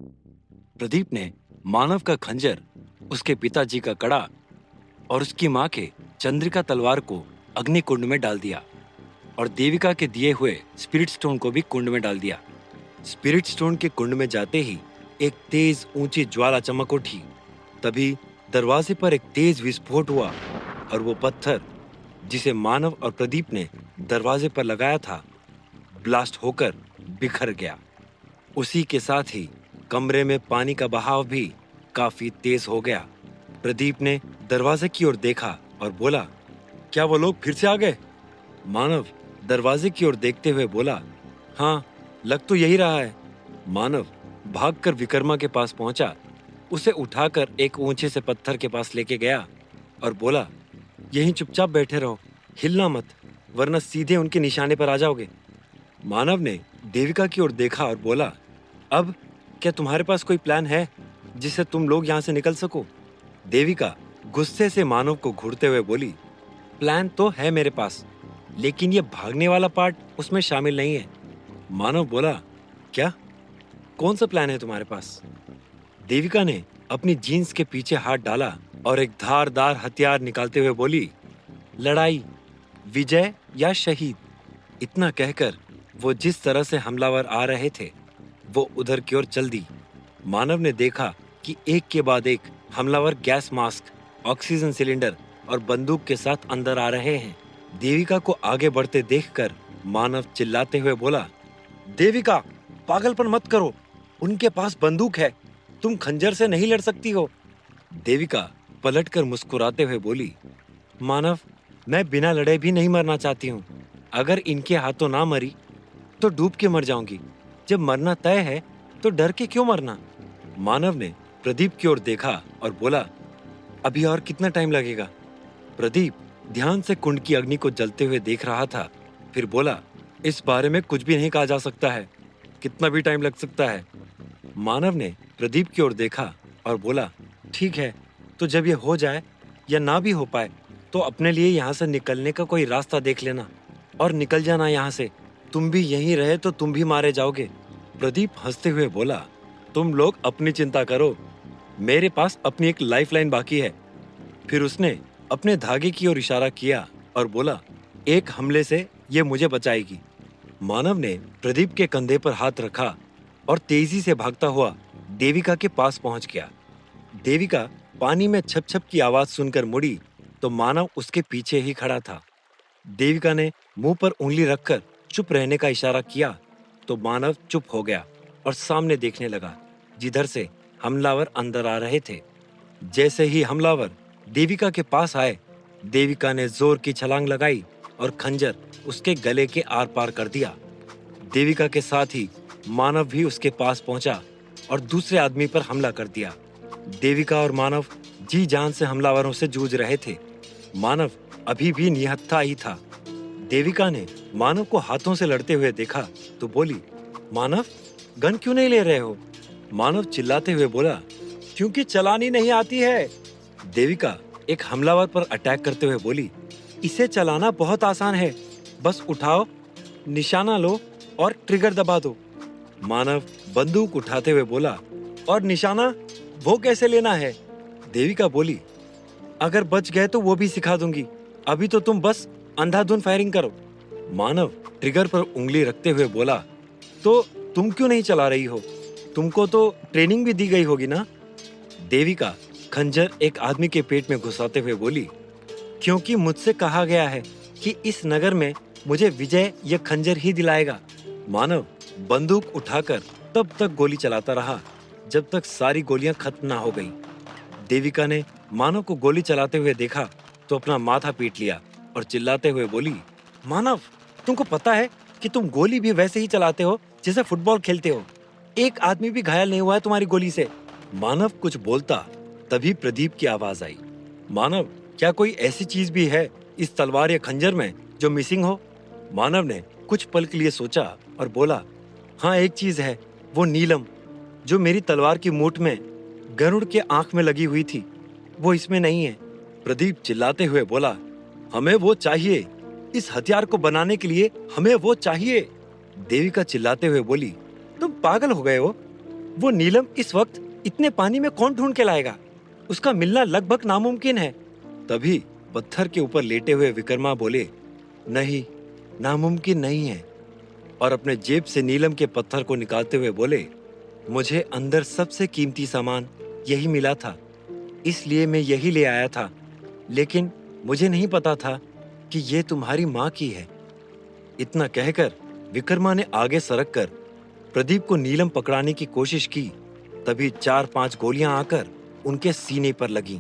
प्रदीप ने मानव का खंजर, उसके पिताजी का कड़ा और उसकी माँ के चंद्रिका तलवार को अग्नि कुंड में डाल दिया और देविका के दिए हुए स्पिरिट स्टोन को भी कुंड में डाल दिया। स्पिरिट स्टोन के कुंड में जाते ही एक तेज ऊंची ज्वाला चमक उठी। तभी दरवाजे पर एक तेज विस्फोट हुआ और वो पत्थर जिसे मानव और प्रदीप ने दरवाजे पर लगाया था, ब्लास्ट होकर बिखर गया। उसी के साथ ही कमरे में पानी का बहाव भी काफी तेज हो गया। प्रदीप ने दरवाजे की ओर देखा और बोला, क्या वो लोग फिर से आ गए? मानव दरवाजे की ओर देखते हुए बोला, हाँ, लग तो यही रहा है। मानव भागकर विक्रमा के पास पहुंचा, उसे उठाकर एक ऊंचे से पत्थर के पास लेके गया और बोला, यहीं चुपचाप बैठे रहो, हिलना मत, वरना सीधे उनके निशाने पर आ जाओगे। मानव ने देविका की ओर देखा और बोला, अब क्या तुम्हारे पास कोई प्लान है जिससे तुम लोग यहाँ से निकल सको? देविका गुस्से से मानव को घूरते हुए बोली, प्लान तो है मेरे पास, लेकिन ये भागने वाला पार्ट उसमें शामिल नहीं है। मानव बोला, क्या? कौन सा प्लान है तुम्हारे पास? देविका ने अपनी जीन्स के पीछे हाथ डाला और एक धारदार हथियार निकालते हुए बोली, लड़ाई, विजय या शहीद। इतना कहकर वो जिस तरह से हमलावर आ रहे थे, वो उधर की ओर चल दी। मानव ने देखा कि एक के बाद एक हमलावर गैस मास्क, ऑक्सीजन सिलेंडर और बंदूक के साथ अंदर आ रहे हैं। देविका को आगे बढ़ते देखकर मानव चिल्लाते हुए बोला, देविका, पागलपन मत करो, उनके पास बंदूक है, तुम खंजर से नहीं लड़ सकती हो। देविका पलटकर मुस्कुराते हुए बोली, मानव, मैं बिना लड़े भी नहीं मरना चाहती हूँ। अगर इनके हाथों ना मरी तो डूब के मर जाऊंगी। जब मरना तय है तो डर के क्यों मरना? मानव ने प्रदीप की ओर देखा और बोला, अभी और कितना टाइम लगेगा? प्रदीप ध्यान से कुंड की अग्नि को जलते हुए देख रहा था, फिर बोला, इस बारे में कुछ भी नहीं कहा जा सकता है, कितना भी टाइम लग सकता है। मानव ने प्रदीप की ओर देखा और बोला, ठीक है, तो जब ये हो जाए या ना भी हो पाए तो अपने लिए यहाँ से निकलने का कोई रास्ता देख लेना और निकल जाना यहाँ से। तुम भी यहीं रहे तो तुम भी मारे जाओगे। प्रदीप हंसते हुए बोला, तुम लोग अपनी चिंता करो, मेरे पास अपनी एक लाइफलाइन बाकी है। फिर उसने अपने धागे की ओर इशारा किया और बोला, एक हमले से ये मुझे बचाएगी। मानव ने प्रदीप के कंधे पर हाथ रखा और तेजी से भागता हुआ देविका के पास पहुंच गया। देविका पानी में छप छप की आवाज सुनकर मुड़ी तो मानव उसके पीछे ही खड़ा था। देविका ने मुंह पर उंगली रखकर चुप रहने का इशारा किया तो मानव चुप हो गया और सामने देखने लगा, जिधर से हमलावर अंदर आ रहे थे। जैसे ही हमलावर देविका के पास आए, देविका ने जोर की छलांग लगाई और खंजर उसके गले के आर पार कर दिया। देविका के साथ ही मानव भी उसके पास पहुंचा और दूसरे आदमी पर हमला कर दिया। देविका और मानव जी जान से हमलावरों से जूझ रहे थे। मानव अभी भी निहत्था ही था। देविका ने मानव को हाथों से लड़ते हुए देखा तो बोली, मानव, गन क्यों नहीं ले रहे हो? मानव चिल्लाते हुए बोला, क्योंकि चलानी नहीं आती है। देविका एक हमलावर पर अटैक करते हुए बोली, इसे चलाना बहुत आसान है, बस उठाओ, निशाना लो और ट्रिगर दबा दो। मानव बंदूक उठाते हुए बोला, और निशाना वो कैसे लेना है? देविका बोली, अगर बच गए तो वो भी सिखा दूंगी, अभी तो तुम बस अंधाधुन फायरिंग करो। मानव ट्रिगर पर उंगली रखते हुए बोला, तो तुम क्यों नहीं चला रही हो? तुमको तो ट्रेनिंग भी दी गई होगी ना? देविका खंजर एक आदमी के पेट में घुसाते हुए बोली, क्योंकि मुझसे कहा गया है कि इस नगर में मुझे विजय यह खंजर ही दिलाएगा। मानव बंदूक उठाकर तब तक गोली चलाता रहा जब तक सारी गोलियां खत्म ना हो गई। देविका ने मानव को गोली चलाते हुए देखा तो अपना माथा पीट लिया और चिल्लाते हुए बोली, मानव, तुमको पता है कि तुम गोली भी वैसे ही चलाते हो जैसे फुटबॉल खेलते हो। एक आदमी भी घायल नहीं हुआ है तुम्हारी गोली से। मानव कुछ बोलता, तभी प्रदीप की आवाज आई, मानव, क्या कोई ऐसी चीज भी है इस तलवार या खंजर में जो मिसिंग हो? मानव ने कुछ पल के लिए सोचा और बोला, हाँ, एक चीज है, वो नीलम जो मेरी तलवार की मूठ में गरुड़ के आंख में लगी हुई थी, वो इसमें नहीं है। प्रदीप चिल्लाते हुए बोला, हमें वो चाहिए, इस हथियार को बनाने के लिए हमें वो चाहिए। देविका चिल्लाते हुए बोली, तुम पागल हो गए हो? वो नीलम इस वक्त इतने पानी में कौन ढूंढ के लाएगा? उसका मिलना लगभग नामुमकिन है। तभी पत्थर के ऊपर लेटे हुए विक्रमा बोले, नहीं, नामुमकिन नहीं है। और अपने जेब से नीलम के पत्थर को निकालते हुए बोले, मुझे अंदर सबसे कीमती सामान यही मिला था, इसलिए मैं यही ले आया था, लेकिन मुझे नहीं पता था कि ये तुम्हारी माँ की है। इतना कहकर विक्रमा ने आगे सरक कर प्रदीप को नीलम पकड़ाने की कोशिश की। तभी 4-5 गोलियां आकर उनके सीने पर लगीं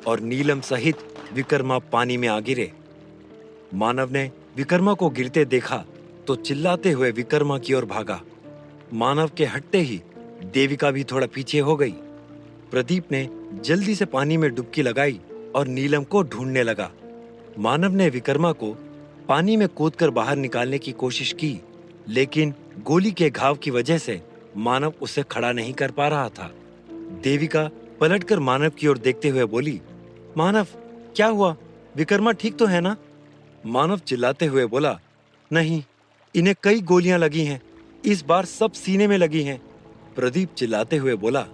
और नीलम सहित विक्रमा पानी में आ गिरे। मानव ने विक्रमा को गिरते देखा तो चिल्लाते हुए विक्रमा की ओर भागा। मानव के हटते ही देविका भी थोड़ा पीछे हो गई। प्रदीप ने जल्दी से पानी में डुबकी लगाई और नीलम को ढूंढने लगा। मानव ने विक्रमा को पानी में कूदकर बाहर निकालने की कोशिश की, लेकिन गोली के घाव की वजह से मानव उसे खड़ा नहीं कर पा रहा था। देविका पलटकर मानव की ओर देखते हुए बोली, मानव, क्या हुआ? विक्रमा ठीक तो है ना? मानव चिल्लाते हुए बोला, नहीं, इन्हें कई गोलियां लगी हैं, इस बार सब सीने में लगी हैं। प्रदीप चिल्लाते हुए बोला,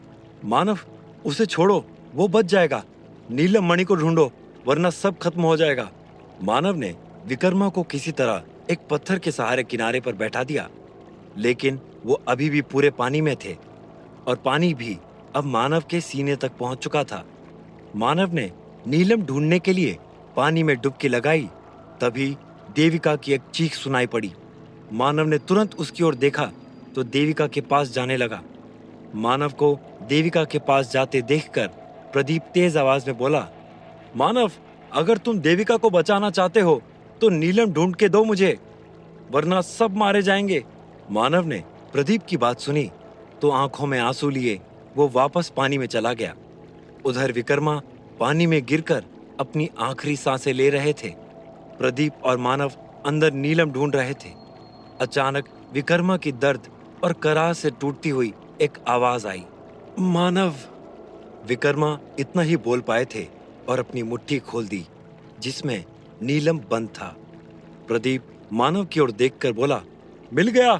मानव, उसे छोड़ो, वो बच जाएगा। नीलम मणि को ढूंढो, वरना सब खत्म हो जाएगा। मानव ने विक्रमा को किसी तरह एक पत्थर के सहारे किनारे पर बैठा दिया, लेकिन वो अभी भी पूरे पानी में थे और पानी भी अब मानव के सीने तक पहुंच चुका था। मानव ने नीलम ढूंढने के लिए पानी में डुबकी लगाई। तभी देविका की एक चीख सुनाई पड़ी। मानव ने तुरंत उसकी ओर देखा तो देविका के पास जाने लगा। मानव को देविका के पास जाते देखकर प्रदीप तेज आवाज में बोला, मानव, अगर तुम देविका को बचाना चाहते हो तो नीलम ढूंढ के दो मुझे, वरना सब मारे जाएंगे। मानव ने प्रदीप की बात सुनी तो आंखों में आंसू लिए वो वापस पानी में चला गया। उधर विक्रमा पानी में गिरकर अपनी आखिरी सांसें ले रहे थे। प्रदीप और मानव अंदर नीलम ढूंढ रहे थे। अचानक विक्रमा की दर्द और कराह से टूटती हुई एक आवाज आई, मानव। विक्रमा इतना ही बोल पाए थे और अपनी मुट्ठी खोल दी जिसमें नीलम बंद था। प्रदीप मानव की ओर देखकर बोला, मिल गया,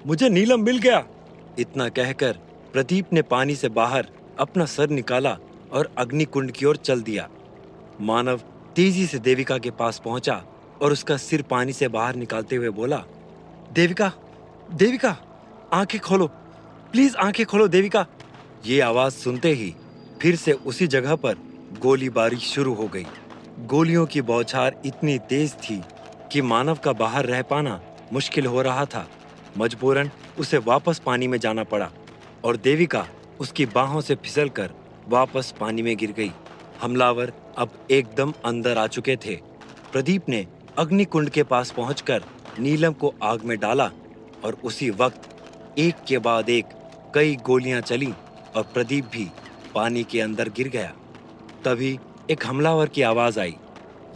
मुझे नीलम मिल गया। इतना कहकर प्रदीप ने पानी से बाहर अपना सर निकाला और अग्निकुंड की ओर चल दिया। मानव तेजी से देविका के पास पहुंचा और उसका सिर पानी से बाहर निकालते हुए बोला, देविका, देविका, आंखें खोलो, प्लीज आंखें खोलो देविका। ये आवाज सुनते ही फिर से उसी जगह पर गोलीबारी शुरू हो गई। गोलियों की बौछार इतनी तेज थी कि मानव का बाहर रह पाना मुश्किल हो रहा था। मजबूरन उसे वापस पानी में जाना पड़ा और देविका उसकी बाहों से फिसलकर वापस पानी में गिर गई। हमलावर अब एकदम अंदर आ चुके थे। प्रदीप ने अग्निकुंड के पास पहुंचकर नीलम को आग में डाला और उसी वक्त एक के बाद एक कई गोलियां चली और प्रदीप भी पानी के अंदर गिर गया। तभी एक हमलावर की आवाज आई,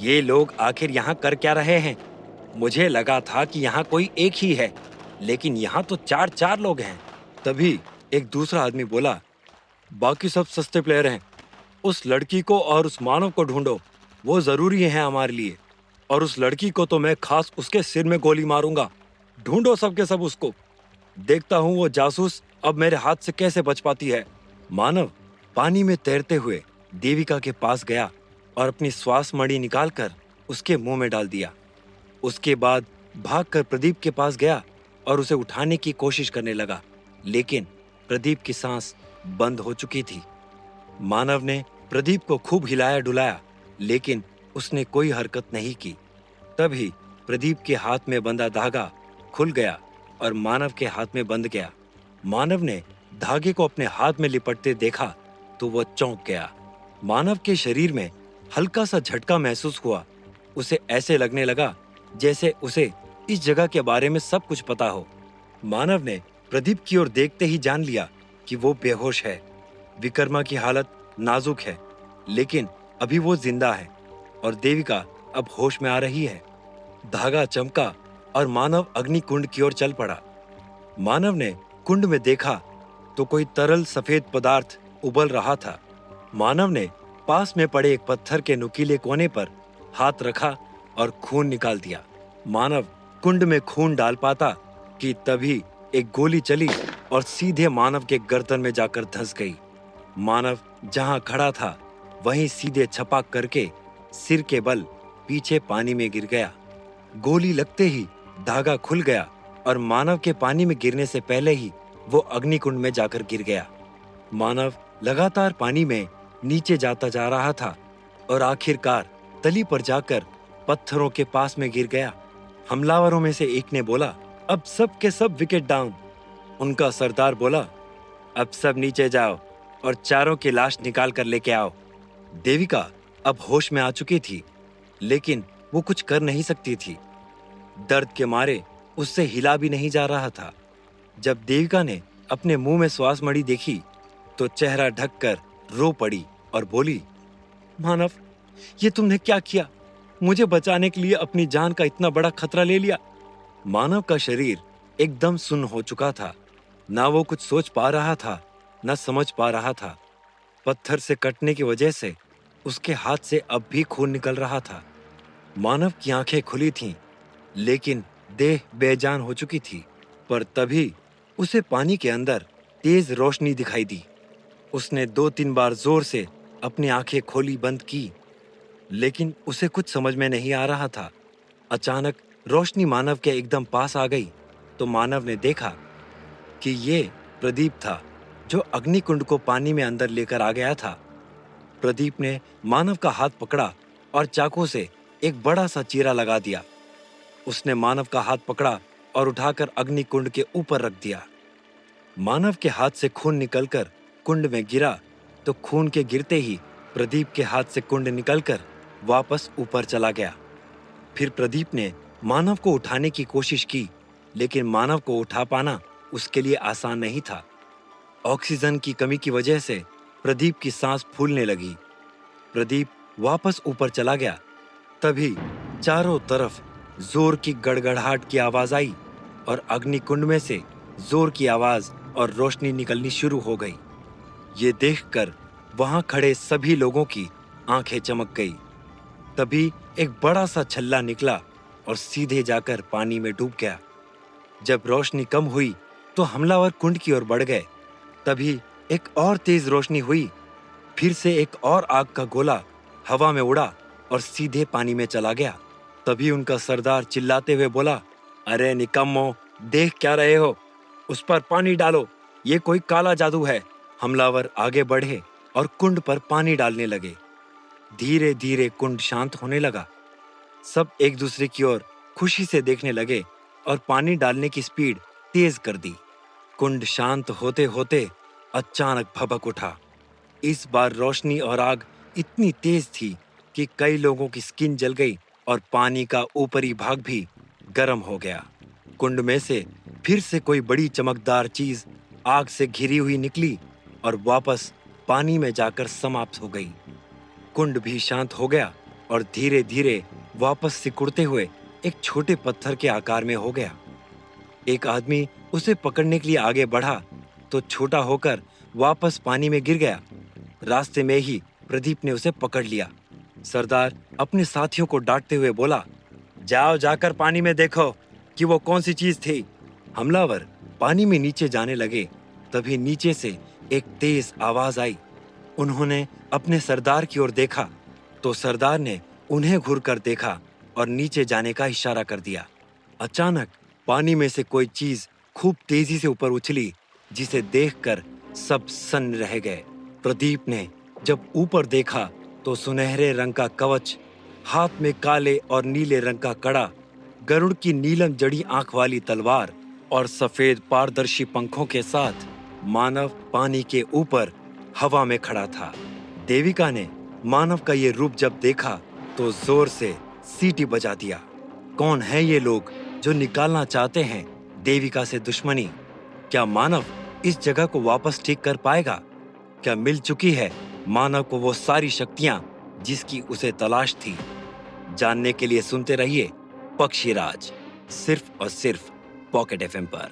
ये लोग आखिर यहाँ कर क्या रहे हैं? मुझे लगा था कि यहाँ कोई एक ही है, लेकिन यहाँ तो 4-4 लोग हैं। तभी एक दूसरा आदमी बोला, बाकी सब सस्ते प्लेयर हैं। उस लड़की को और उस मानव को ढूंढो, वो जरूरी है हमारे लिए। और उस लड़की को तो मैं खास उसके सिर में गोली मारूंगा। ढूंढो सबके सब उसको। देखता हूँ वो जासूस अब मेरे हाथ से कैसे बच पाती है। मानव पानी में तैरते हुए देविका के पास गया और अपनी श्वास मणि निकालकर उसके मुंह में डाल दिया। उसके बाद भागकर प्रदीप के पास गया और उसे उठाने की कोशिश करने लगा, लेकिन प्रदीप की सांस बंद हो चुकी थी। मानव ने प्रदीप को खूब हिलाया डुलाया, लेकिन उसने कोई हरकत नहीं की। तभी प्रदीप के हाथ में बंधा धागा खुल गया और मानव के हाथ में बंध गया। मानव ने धागे को अपने हाथ में लिपटते देखा तो वो चौंक गया। मानव के शरीर में हल्का सा झटका महसूस हुआ। उसे ऐसे लगने लगा जैसे उसे इस जगह के बारे में सब कुछ पता हो। मानव ने प्रदीप की ओर देखते ही जान लिया कि वो बेहोश है। विक्रमा की हालत नाजुक है, लेकिन अभी वो जिंदा है और देविका अब होश में आ रही है। धागा चमका और मानव अग्नि कुंड की ओर चल पड़ा। मानव ने कुंड में देखा तो कोई तरल सफेद पदार्थ उबल रहा था। मानव ने पास में पड़े एक पत्थर के नुकीले कोने पर हाथ रखा और खून निकाल दिया। मानव कुंड में खून डाल पाता कि तभी एक गोली चली और सीधे मानव के गर्दन में जाकर धंस गई। मानव जहां खड़ा था वहीं सीधे छपाक करके सिर के बल पीछे पानी में गिर गया। गोली लगते ही धागा खुल गया और मानव के पानी में गिरने से पहले ही वो अग्निकुंड में जाकर गिर गया। मानव लगातार पानी में नीचे जाता जा रहा था और आखिरकार तली पर जाकर पत्थरों के पास में गिर गया। हमलावरों में से एक ने बोला, अब सब के सब विकेट डाउन। उनका सरदार बोला, अब सब नीचे जाओ और चारों की लाश निकाल कर लेके आओ। देविका अब होश में आ चुकी थी, लेकिन वो कुछ कर नहीं सकती थी। दर्द के मारे उससे हिला भी नहीं जा रहा था। जब देविका ने अपने मुंह में श्वास मणि देखी तो चेहरा ढककर रो पड़ी और बोली, मानव, ये तुमने क्या किया? मुझे बचाने के लिए अपनी जान का इतना बड़ा खतरा ले लिया। मानव का शरीर एकदम सुन्न हो चुका था। ना वो कुछ सोच पा रहा था, ना समझ पा रहा था। पत्थर से कटने की वजह से उसके हाथ से अब भी खून निकल रहा था। मानव की आंखें खुली थीं, लेकिन देह बेजान हो चुकी थी। पर तभी उसे पानी के अंदर तेज रोशनी दिखाई दी। उसने 2-3 बार जोर से अपनी आंखें खोली बंद की, लेकिन उसे कुछ समझ में नहीं आ रहा था। अचानक रोशनी मानव के एकदम पास आ गई तो मानव ने देखा कि ये प्रदीप था, जो अग्निकुंड को पानी में अंदर लेकर आ गया था। प्रदीप ने मानव का हाथ पकड़ा और चाकू से एक बड़ा सा चीरा लगा दिया। उसने मानव का हाथ पकड़ा और उठाकर अग्निकुंड के ऊपर रख दिया। मानव के हाथ से खून निकलकर कुंड में गिरा तो खून के गिरते ही प्रदीप के हाथ से कुंड निकलकर वापस ऊपर चला गया। फिर प्रदीप ने मानव को उठाने की कोशिश की, लेकिन मानव को उठा पाना उसके लिए आसान नहीं था। ऑक्सीजन की कमी की वजह से प्रदीप की सांस फूलने लगी। प्रदीप वापस ऊपर चला गया। तभी चारों तरफ जोर की गड़गड़ाहट की आवाज आई और अग्निकुंड में से जोर की आवाज और रोशनी निकलनी शुरू हो गई। ये देखकर वहां खड़े सभी लोगों की आंखें चमक गई। तभी एक बड़ा सा छल्ला निकला और सीधे जाकर पानी में डूब गया। जब रोशनी कम हुई तो हमलावर कुंड की ओर बढ़ गए। तभी एक और तेज रोशनी हुई। फिर से एक और आग का गोला हवा में उड़ा और सीधे पानी में चला गया। तभी उनका सरदार चिल्लाते हुए बोला, अरे निकम्मो, देख क्या रहे हो? उस पर पानी डालो, ये कोई काला जादू है। हमलावर आगे बढ़े और कुंड पर पानी डालने लगे। धीरे धीरे कुंड शांत होने लगा। सब एक दूसरे की ओर खुशी से देखने लगे और पानी डालने की स्पीड तेज कर दी। कुंड शांत होते होते अचानक भभक उठा। इस बार रोशनी और आग इतनी तेज थी कि कई लोगों की स्किन जल गई और पानी का ऊपरी भाग भी गर्म हो गया। कुंड में से फिर से कोई बड़ी चमकदार चीज आग से घिरी हुई निकली और वापस पानी में जाकर समाप्त हो गई। कुंड भी शांत हो गया और धीरे धीरे वापस सिकुड़ते हुए एक छोटे पत्थर के आकार में हो गया। एक आदमी उसे पकड़ने के लिए आगे बढ़ा तो छोटा होकर वापस पानी में गिर गया। रास्ते में ही प्रदीप ने उसे पकड़ लिया। सरदार अपने साथियों को डांटते हुए बोला, जाओ जाकर पानी में देखो कि वो कौन सी चीज थी। हमलावर पानी में नीचे जाने लगे। तभी नीचे से एक तेज आवाज आई। उन्होंने अपने सरदार की ओर देखा तो सरदार ने उन्हें घूरकर देखा और नीचे जाने का इशारा कर दिया। अचानक पानी में से कोई चीज खूब तेजी से ऊपर उछली, जिसे देखकर सब सन्न रह गए। प्रदीप ने जब ऊपर देखा तो सुनहरे रंग का कवच, हाथ में काले और नीले रंग का कड़ा, गरुड़ की नीलम जड़ी आंख वाली तलवार और सफेद पारदर्शी पंखों के साथ मानव पानी के ऊपर हवा में खड़ा था। देविका ने मानव का ये रूप जब देखा तो जोर से सीटी बजा दिया। कौन है ये लोग जो निकालना चाहते हैं देविका से दुश्मनी? क्या मानव इस जगह को वापस ठीक कर पाएगा? क्या मिल चुकी है मानव को वो सारी शक्तियां जिसकी उसे तलाश थी? जानने के लिए सुनते रहिए पक्षीराज, सिर्फ और सिर्फ पॉकेट एफएम पर।